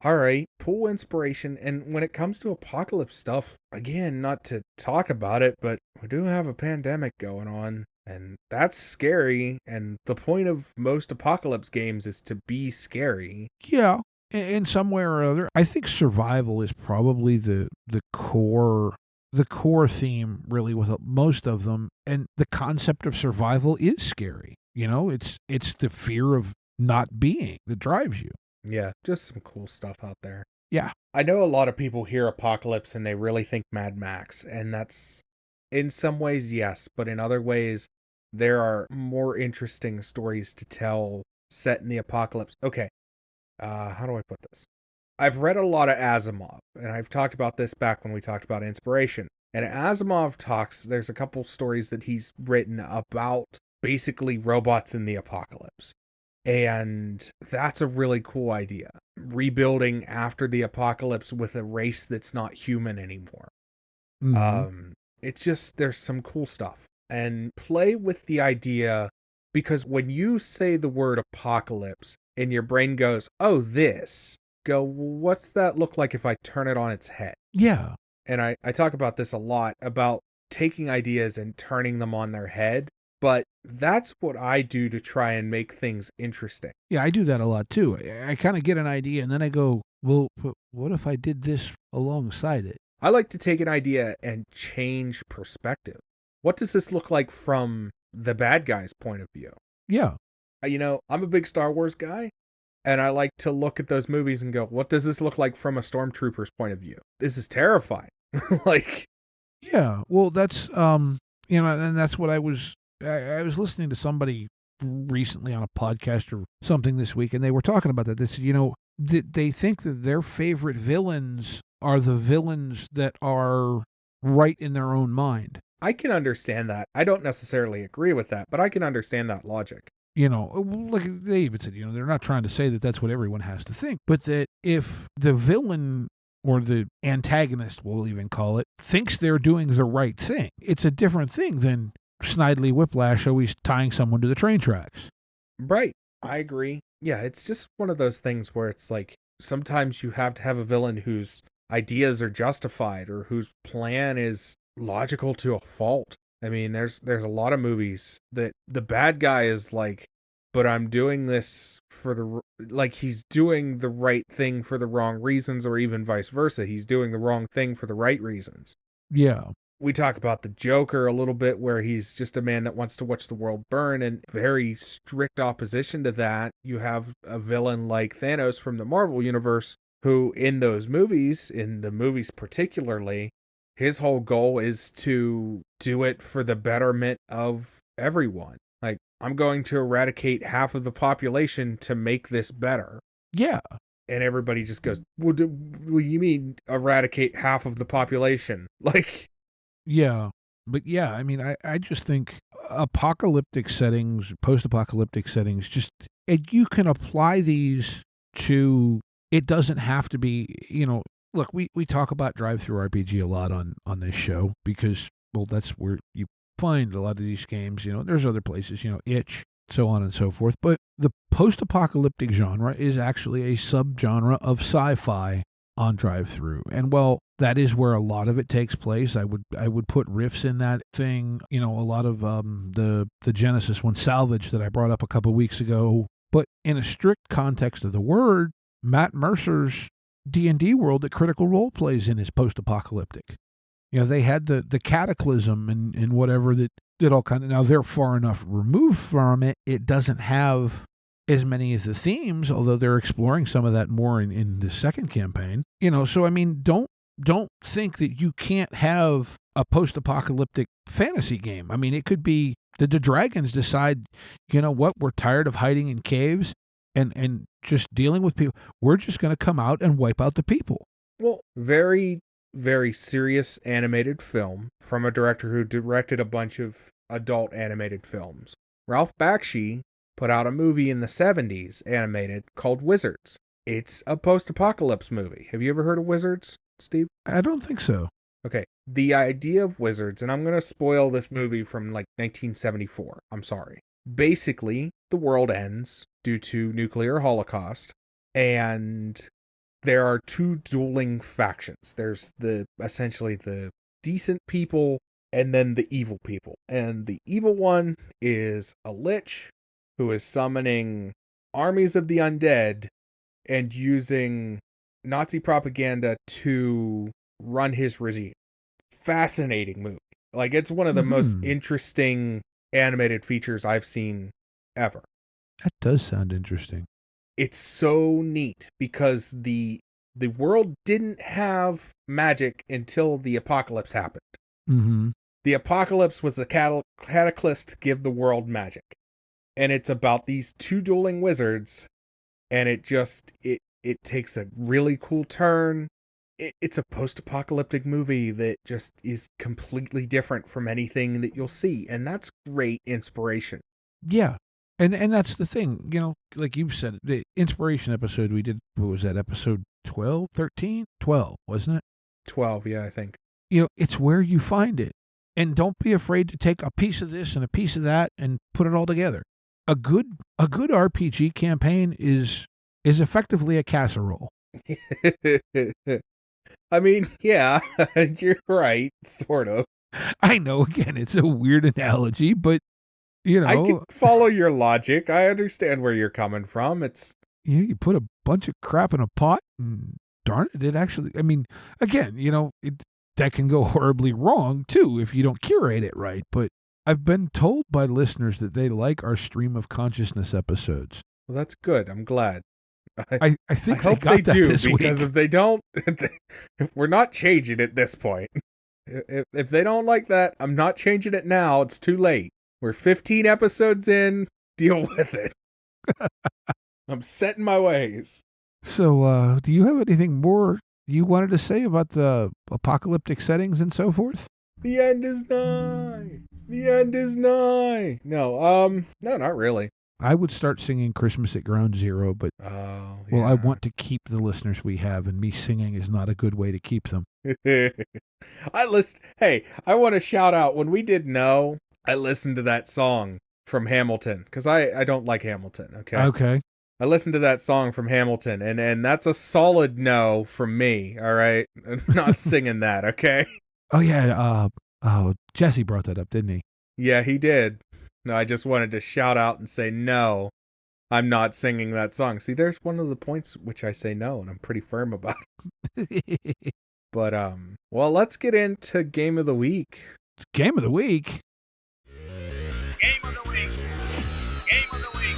All right, pull inspiration. And when it comes to apocalypse stuff, again, not to talk about it, but we do have a pandemic going on. And that's scary. And the point of most apocalypse games is to be scary. Yeah. In some way or other, I think survival is probably the core theme, really, with most of them. And the concept of survival is scary. It's the fear of not being that drives you. Yeah, just some cool stuff out there. Yeah. I know a lot of people hear apocalypse and they really think Mad Max, and that's, in some ways, yes, but in other ways, there are more interesting stories to tell set in the apocalypse. Okay. How do I put this? I've read a lot of Asimov, and I've talked about this back when we talked about inspiration. And Asimov there's a couple stories that he's written about basically robots in the apocalypse. And that's a really cool idea. Rebuilding after the apocalypse with a race that's not human anymore. Mm-hmm. It's just, there's some cool stuff. And play with the idea, because when you say the word apocalypse, and your brain goes, oh, what's that look like if I turn it on its head? Yeah. And I talk about this a lot, about taking ideas and turning them on their head But that's what I do to try and make things interesting. Yeah, I do that a lot too. I kind of get an idea and then I go, well, but what if I did this alongside it? I like to take an idea and change perspective. What does this look like from the bad guy's point of view? Yeah. I'm a big Star Wars guy, and I like to look at those movies and go, what does this look like from a stormtrooper's point of view? This is terrifying. Like, Yeah. Well, that's, and that's what I was listening to somebody recently on a podcast or something this week, and they were talking about that. They said, they think that their favorite villains are the villains that are right in their own mind. I can understand that. I don't necessarily agree with that, but I can understand that logic. Like they even said, they're not trying to say that that's what everyone has to think, but that if the villain or the antagonist, we'll even call it, thinks they're doing the right thing, it's a different thing than Snidely Whiplash always tying someone to the train tracks. Right. I agree. Yeah, it's just one of those things where it's like sometimes you have to have a villain whose ideas are justified or whose plan is logical to a fault. I mean, there's a lot of movies that the bad guy is like, but I'm doing this he's doing the right thing for the wrong reasons, or even vice versa. He's doing the wrong thing for the right reasons. Yeah. We talk about the Joker a little bit, where he's just a man that wants to watch the world burn, and very strict opposition to that, you have a villain like Thanos from the Marvel Universe, who in the movies particularly, his whole goal is to do it for the betterment of everyone. Like, I'm going to eradicate half of the population to make this better. Yeah. And everybody just goes, what do you mean eradicate half of the population? Like... Yeah. But yeah, I mean, I just think apocalyptic settings, post-apocalyptic settings, you can apply these to, it doesn't have to be, look, we talk about drive-through RPG a lot on this show because, well, that's where you find a lot of these games. There's other places, Itch, so on and so forth. But the post-apocalyptic genre is actually a subgenre of sci-fi on drive-through. And well, that is where a lot of it takes place. I would put Rifts in that thing. A lot of the Genesis one, Salvage, that I brought up a couple weeks ago. But in a strict context of the word, Matt Mercer's D&D world that Critical Role plays in is post-apocalyptic. They had the cataclysm and whatever that did all kind of. Now they're far enough removed from it. It doesn't have as many of the themes, although they're exploring some of that more in the second campaign. So I mean, don't think that you can't have a post-apocalyptic fantasy game. I mean, it could be that the dragons decide, what, we're tired of hiding in caves and just dealing with people. We're just going to come out and wipe out the people. Well, very, very serious animated film from a director who directed a bunch of adult animated films. Ralph Bakshi put out a movie in the 70s, animated, called Wizards. It's a post-apocalypse movie. Have you ever heard of Wizards, Steve? I don't think so. Okay. The idea of Wizards, and I'm going to spoil this movie from like 1974. I'm sorry. Basically, the world ends due to nuclear holocaust, and there are two dueling factions. There's essentially the decent people and then the evil people. And the evil one is a lich who is summoning armies of the undead and using Nazi propaganda to run his regime. Fascinating movie. Like, it's one of the most interesting animated features I've seen ever. That does sound interesting. It's so neat because the world didn't have magic until the apocalypse happened. Mm-hmm. The apocalypse was a cataclysm to give the world magic. And it's about these two dueling wizards, and it takes a really cool turn. It's a post-apocalyptic movie that just is completely different from anything that you'll see, and that's great inspiration. Yeah, and that's the thing, like you said, the inspiration episode we did, what was that, episode 12, 13? 12, wasn't it? 12, yeah, I think. It's where you find it. And don't be afraid to take a piece of this and a piece of that and put it all together. A good RPG campaign is effectively a casserole. I mean, yeah, you're right, sort of. I know, again, it's a weird analogy, but You I can know, follow your logic. I understand where you're coming from. It's you put a bunch of crap in a pot, and darn it, it actually. I mean, again, that can go horribly wrong too if you don't curate it right. But I've been told by listeners that they like our stream of consciousness episodes. well, that's good. I'm glad. I I think they hope got they that do this because week. if they don't, if we're not changing it this point. If they don't like that, I'm not changing it now. It's too late. We're 15 episodes in. Deal with it. I'm set in my ways. So, do you have anything more you wanted to say about the apocalyptic settings and so forth? The end is nigh. The end is nigh. No, not really. I would start singing Christmas at Ground Zero, but Oh, well, I yeah. want to keep the listeners we have, and me singing is not a good way to keep them. Hey, I want to shout out when we did No, I listened to that song from Hamilton because I don't like Hamilton, okay? Okay. I listened to that song from Hamilton and that's a solid no from me, all right? I'm not singing that, okay? Oh yeah. Jesse brought that up, didn't he? Yeah, he did. No, I just wanted to shout out and say no. I'm not singing that song. See, there's one of the points which I say no, and I'm pretty firm about it. But well, let's get into game of the week. Game of the week. Game of the week. Game of the week.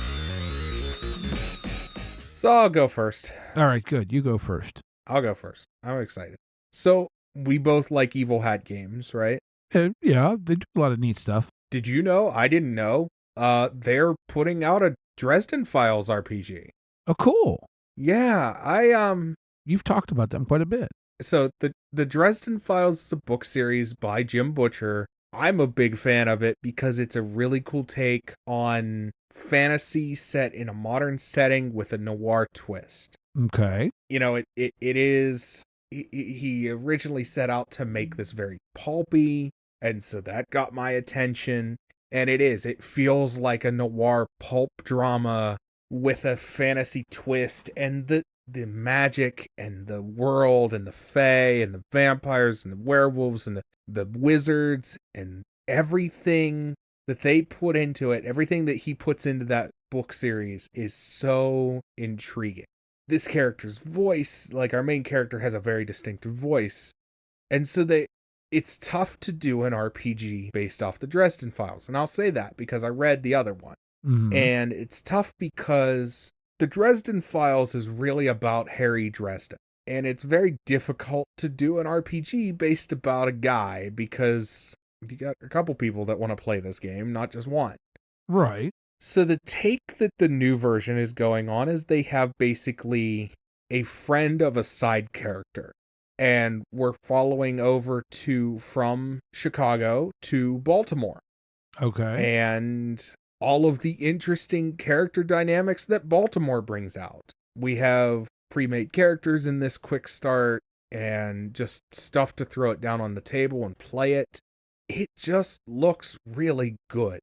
So I'll go first. All right, good. You go first. I'll go first. I'm excited. So we both like Evil Hat games, right? Yeah, they do a lot of neat stuff. Did you know? I didn't know. They're putting out a Dresden Files RPG. Oh, cool. Yeah, You've talked about them quite a bit. so the Dresden Files is a book series by Jim Butcher. I'm a big fan of it because it's a really cool take on fantasy set in a modern setting with a noir twist. Okay. It is he originally set out to make this very pulpy, and so that got my attention. And it feels like a noir pulp drama with a fantasy twist, and the magic and the world and the fae and the vampires and the werewolves and the wizards and everything that they put into it, everything that he puts into that book series is so intriguing. This character's voice, like our main character, has a very distinctive voice. And so it's tough to do an RPG based off the Dresden Files. And I'll say that because I read the other one. Mm-hmm. And it's tough because the Dresden Files is really about Harry Dresden. And it's very difficult to do an RPG based about a guy because you got a couple people that want to play this game, not just one. Right. So the take that the new version is going on is they have basically a friend of a side character. And we're following over from Chicago to Baltimore. Okay. And all of the interesting character dynamics that Baltimore brings out. We have pre-made characters in this quick start and just stuff to throw it down on the table and play it. It just looks really good.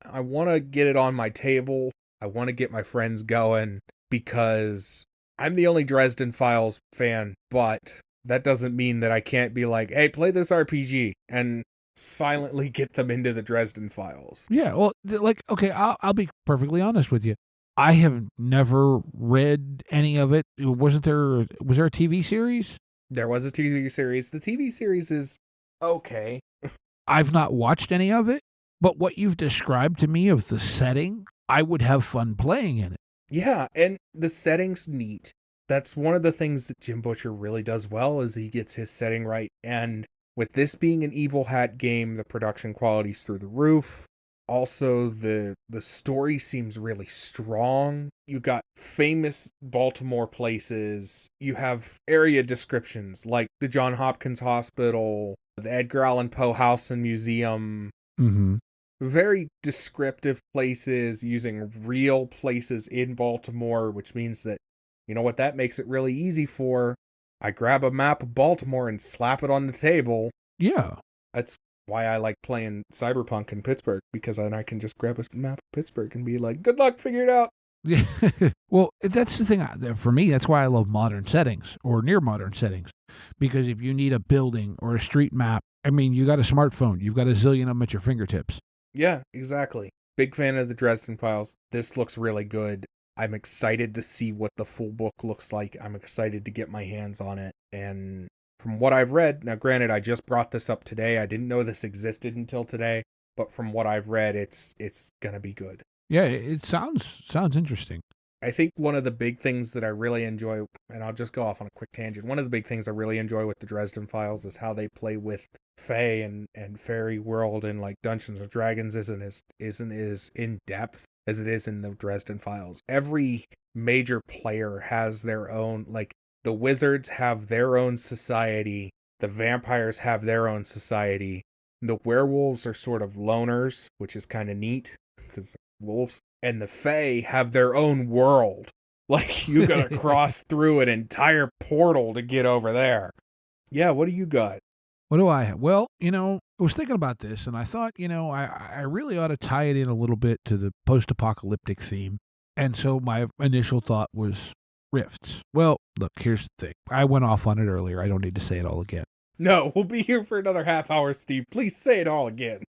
I want to get it on my table. I want to get my friends going because I'm the only Dresden Files fan, but that doesn't mean that I can't be like, hey, play this RPG and silently get them into the Dresden Files. Yeah. Well, okay, I'll be perfectly honest with you. I have never read any of it. Was there a TV series? There was a TV series. The TV series is okay. I've not watched any of it, but what you've described to me of the setting, I would have fun playing in it. Yeah, and the setting's neat. That's one of the things that Jim Butcher really does well is he gets his setting right. And with this being an Evil Hat game, the production quality's through the roof. Also, the story seems really strong. You got famous Baltimore places. You have area descriptions like the Johns Hopkins Hospital, the Edgar Allan Poe House and Museum. Mm-hmm. Very descriptive places using real places in Baltimore, which means that, you know what that makes it really easy for? I grab a map of Baltimore and slap it on the table. Yeah. That's why I like playing Cyberpunk in Pittsburgh, because then I can just grab a map of Pittsburgh and be like, good luck, figure it out. Yeah. Well, that's the thing. For me, that's why I love modern settings or near modern settings. Because if you need a building or a street map, I mean, you got a smartphone. You've got a zillion of them at your fingertips. Yeah, exactly. Big fan of the Dresden Files. This looks really good. I'm excited to see what the full book looks like. I'm excited to get my hands on it. And from what I've read, now granted, I just brought this up today. I didn't know this existed until today, but from what I've read, it's gonna be good. Yeah, it sounds interesting. I think one of the big things that I really enjoy, and I'll just go off on a quick tangent. One of the big things I really enjoy with the Dresden Files is how they play with Fae and fairy world, and like Dungeons and Dragons isn't as in depth as it is in the Dresden Files. Every major player has their own, like the wizards have their own society, the vampires have their own society, the werewolves are sort of loners, which is kind of neat because wolves, and the Fae have their own world. Like, you gotta cross through an entire portal to get over there. Yeah, what do you got? What do I have? Well, I was thinking about this, and I thought, I really ought to tie it in a little bit to the post-apocalyptic theme. And so my initial thought was rifts. Well, look, here's the thing. I went off on it earlier. I don't need to say it all again. No, we'll be here for another half hour, Steve. Please say it all again.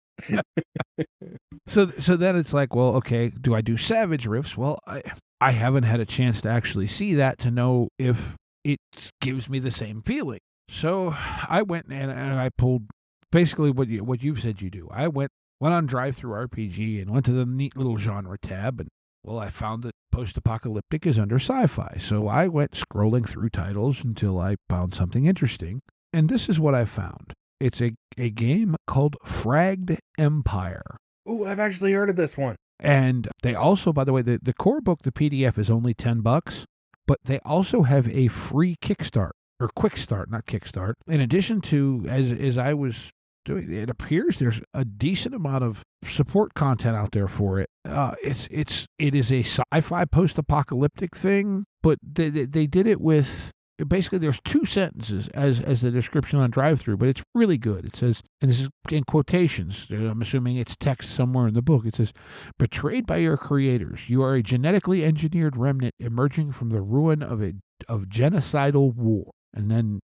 So then it's like, well, okay, do I do savage rifts? Well, I haven't had a chance to actually see that to know if it gives me the same feeling. So I went and I pulled basically what you've said you do. I went on drive-through-RPG and went to the neat little genre tab, and well, I found that post-apocalyptic is under sci-fi. So I went scrolling through titles until I found something interesting, and this is what I found. It's a game called Fragged Empire. Ooh, I've actually heard of this one. And they also, by the way, the core book, the PDF, is only $10, but they also have a free Kickstart, or Quick Start, not Kickstart. In addition to, as I was doing, it appears there's a decent amount of support content out there for it. It is a sci-fi post-apocalyptic thing, but they did it with. Basically, there's 2 sentences as the description on drive-through, but it's really good. It says, and this is in quotations, I'm assuming it's text somewhere in the book. It says, betrayed by your creators, you are a genetically engineered remnant emerging from the ruin of genocidal war. And then ...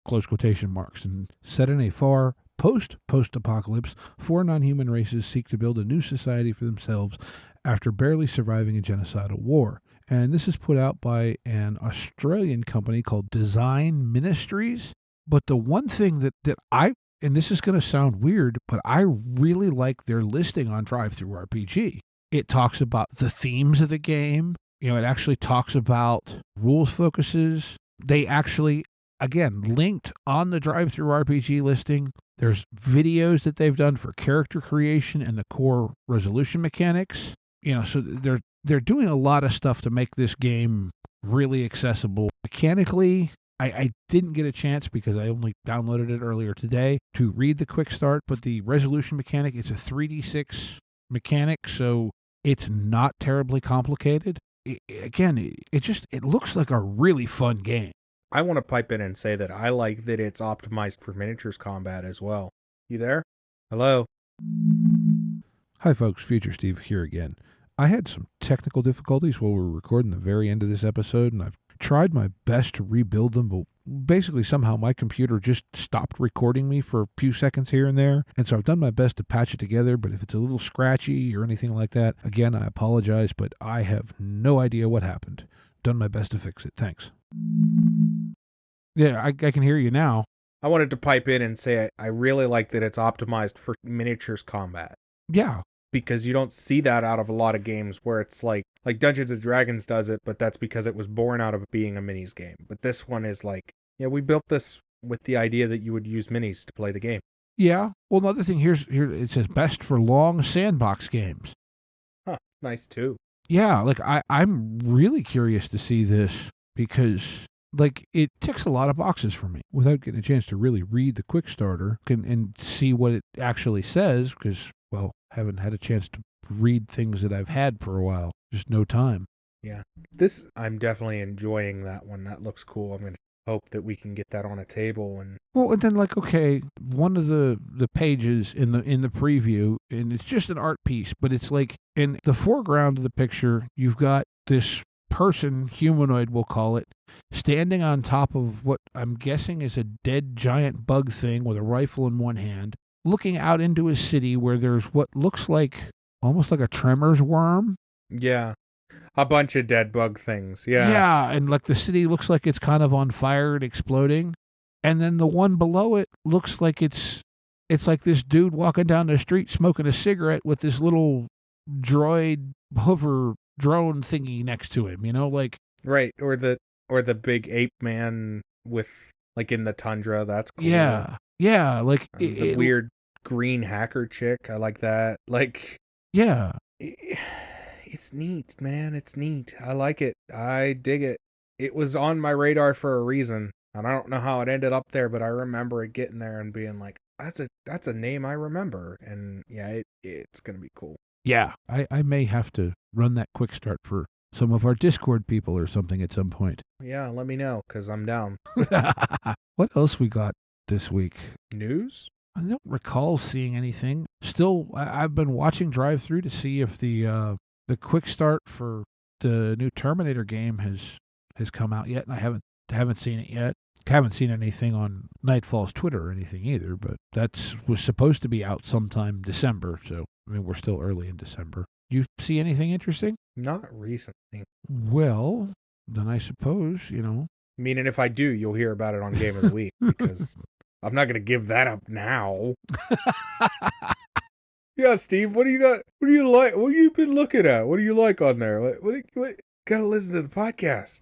close quotation marks. And set in a far post-apocalypse, 4 non-human races seek to build a new society for themselves after barely surviving a genocidal war. And this is put out by an Australian company called Design Ministries. But the one thing that I, and this is going to sound weird, but I really like their listing on drive-through-RPG. It talks about the themes of the game. It actually talks about rules focuses. They actually, again, linked on the drive-through-RPG listing. There's videos that they've done for character creation and the core resolution mechanics. So they're doing a lot of stuff to make this game really accessible. Mechanically, I didn't get a chance because I only downloaded it earlier today to read the quick start, but the resolution mechanic, it's a 3d6 mechanic, so it's not terribly complicated. It looks like a really fun game. I want to pipe in and say that I like that it's optimized for miniatures combat as well. You there? Hello? Hi folks, Future Steve here again. I had some technical difficulties while we were recording the very end of this episode, and I've tried my best to rebuild them, but basically somehow my computer just stopped recording me for a few seconds here and there, and so I've done my best to patch it together, but if it's a little scratchy or anything like that, again, I apologize, but I have no idea what happened. Done my best to fix it. Thanks. Yeah, I can hear you now. I wanted to pipe in and say I really like that it's optimized for miniatures combat. Yeah. Because you don't see that out of a lot of games where it's like Dungeons and Dragons does it, but that's because it was born out of being a minis game. But this one is like, yeah, we built this with the idea that you would use minis to play the game. Yeah. Well, another thing here it says best for long sandbox games. Huh. Nice too. Yeah, like I'm really curious to see this because like it ticks a lot of boxes for me without getting a chance to really read the quick starter and see what it actually says because, well, haven't had a chance to read things that I've had for a while. Just no time. Yeah. I'm definitely enjoying that one. That looks cool. I'm going to hope that we can get that on a table. And then like, okay, one of the pages in the preview, and it's just an art piece, but it's like in the foreground of the picture, you've got this person, humanoid we'll call it, standing on top of what I'm guessing is a dead giant bug thing with a rifle in one hand, looking out into a city where there's what looks like almost like a tremors worm. Yeah. A bunch of dead bug things. Yeah. Yeah, and like the city looks like it's kind of on fire and exploding. And then the one below it looks like it's like this dude walking down the street smoking a cigarette with this little droid hover drone thingy next to him, like Right. Or the big ape man with like in the tundra. That's cool. yeah. Yeah, like And the weird green hacker chick. I like that. Like yeah. it's neat, man. It's neat. I like it. I dig it. It was on my radar for a reason. And I don't know how it ended up there, but I remember it getting there and being like, that's a name I remember. And yeah, it's gonna be cool. Yeah. I may have to run that quick start for some of our Discord people or something at some point. Yeah, let me know, because I'm down. What else we got this week? News? I don't recall seeing anything. Still, I've been watching Drive Through to see if the quick start for the new Terminator game has come out yet, and I haven't seen it yet. Haven't seen anything on Nightfall's Twitter or anything either, but was supposed to be out sometime December, so I mean we're still early in December. You see anything interesting? Not recently. Well, then I suppose, Meaning if I do, you'll hear about it on Game of the Week, because I'm not going to give that up now. Yeah, Steve, what do you got? What do you like? What have you been looking at? What do you like on there? What gotta listen to the podcast.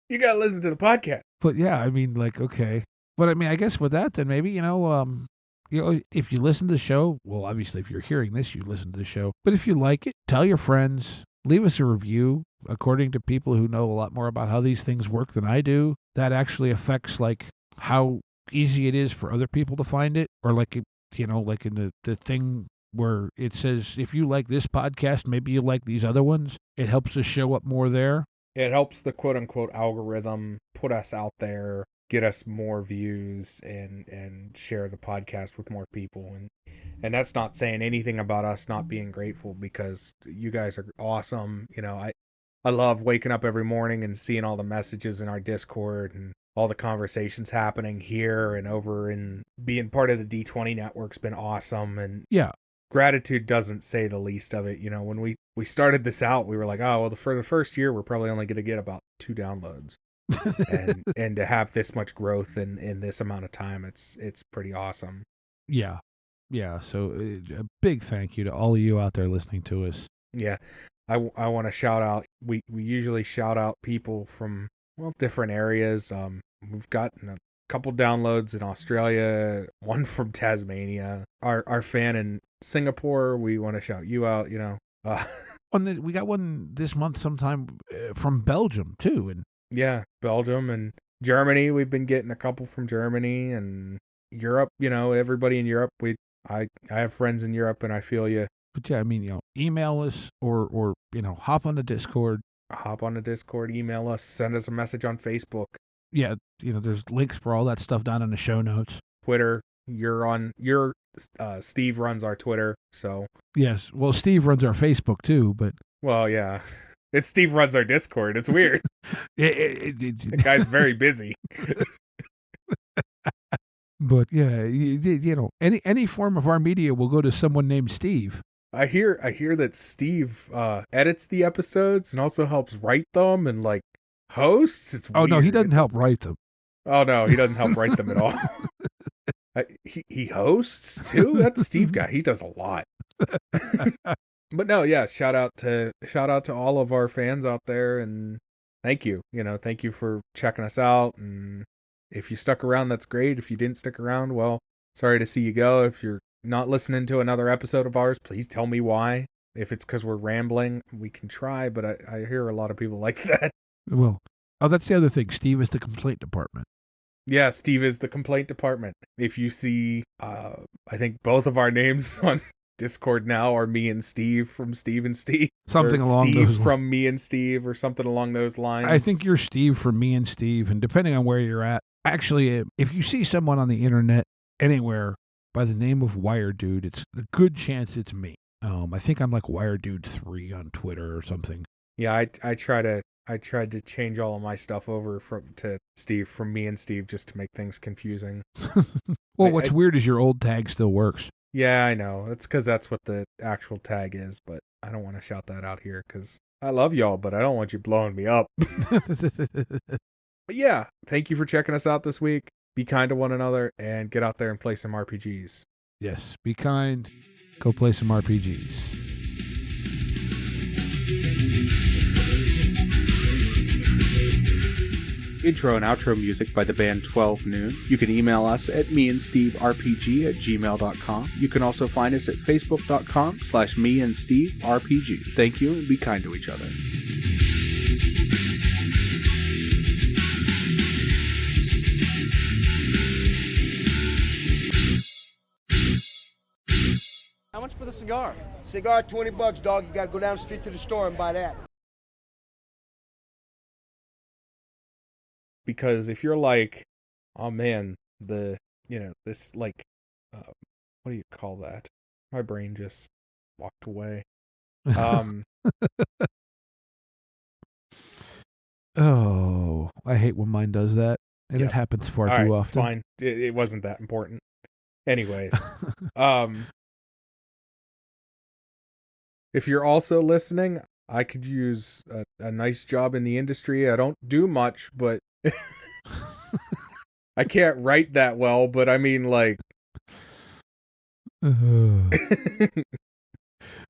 You gotta listen to the podcast. But yeah, I mean, like, okay. But I mean, I guess with that, then maybe, if you listen to the show, well, obviously, if you're hearing this, you listen to the show. But if you like it, tell your friends, leave us a review. According to people who know a lot more about how these things work than I do, that actually affects, like, how easy it is for other people to find it. Or, like, like in the thing where it says, if you like this podcast, maybe you like these other ones. It helps us show up more there. It helps the quote-unquote algorithm put us out there, get us more views, and share the podcast with more people. And that's not saying anything about us not being grateful, because you guys are awesome. I love waking up every morning and seeing all the messages in our Discord and all the conversations happening here and over, and being part of the D20 network's been awesome. And yeah, gratitude doesn't say the least of it. When we started this out, we were like, oh, well, for the first year, we're probably only going to get about 2 downloads. and to have this much growth in this amount of time, it's pretty awesome. Yeah. So a big thank you to all of you out there listening to us. Yeah. I want to shout out. We usually shout out people from, well, different areas. We've gotten a couple downloads in Australia, one from Tasmania. Our fan in Singapore, we want to shout you out. We got one this month sometime from Belgium too, and yeah, Belgium and Germany. We've been getting a couple from Germany and Europe. Everybody in Europe. I have friends in Europe, and I feel you. But yeah, I mean, email us or hop on the Discord. Hop on the Discord, email us, send us a message on Facebook. Yeah, there's links for all that stuff down in the show notes. Twitter, Steve runs our Twitter, so. Yes, well, Steve runs our Facebook too, but. Well, yeah. It's Steve runs our Discord. It's weird. The guy's very busy. But yeah, any form of our media will go to someone named Steve. I hear that Steve edits the episodes and also helps write them and like hosts. It's weird. No, he doesn't help write them. Oh no, he doesn't help write them at all. He hosts too. That's Steve guy. He does a lot. But no, yeah. Shout out to all of our fans out there, and thank you. Thank you for checking us out. And if you stuck around, that's great. If you didn't stick around, well, sorry to see you go. If you're not listening to another episode of ours, please tell me why. If it's because we're rambling, we can try, but I hear a lot of people like that. Well, that's the other thing. Steve is the complaint department. Yeah, Steve is the complaint department. If you see, I think both of our names on Discord now are me and Steve from Steve and Steve. Something along Steve those lines. from me and Steve, or something along those lines. I think you're Steve from me and Steve, and depending on where you're at. Actually, if you see someone on the internet anywhere by the name of Wire Dude, it's a good chance it's me. I think I'm like Wire Dude 3 on Twitter or something. Yeah, I tried to change all of my stuff over to Steve from me and Steve just to make things confusing. Well, what's weird is your old tag still works. Yeah, I know. It's because that's what the actual tag is, but I don't want to shout that out here because I love y'all, but I don't want you blowing me up. But yeah, thank you for checking us out this week. Be kind to one another and get out there and play some RPGs. Yes, be kind. Go play some RPGs. Intro and outro music by the band 12 Noon. You can email us at meandsteverpg@gmail.com. You can also find us at facebook.com/meandsteverpg. Thank you and be kind to each other. How much for the cigar? Cigar, $20, dog. You gotta go down the street to the store and buy that. Because if you're like, oh man, this like, what do you call that? My brain just walked away. Oh, I hate when mine does that, and it happens far all too right, often. it's fine. It wasn't that important. Anyways, if you're also listening, I could use a nice job in the industry. I don't do much, but I can't write that well, but I mean, like,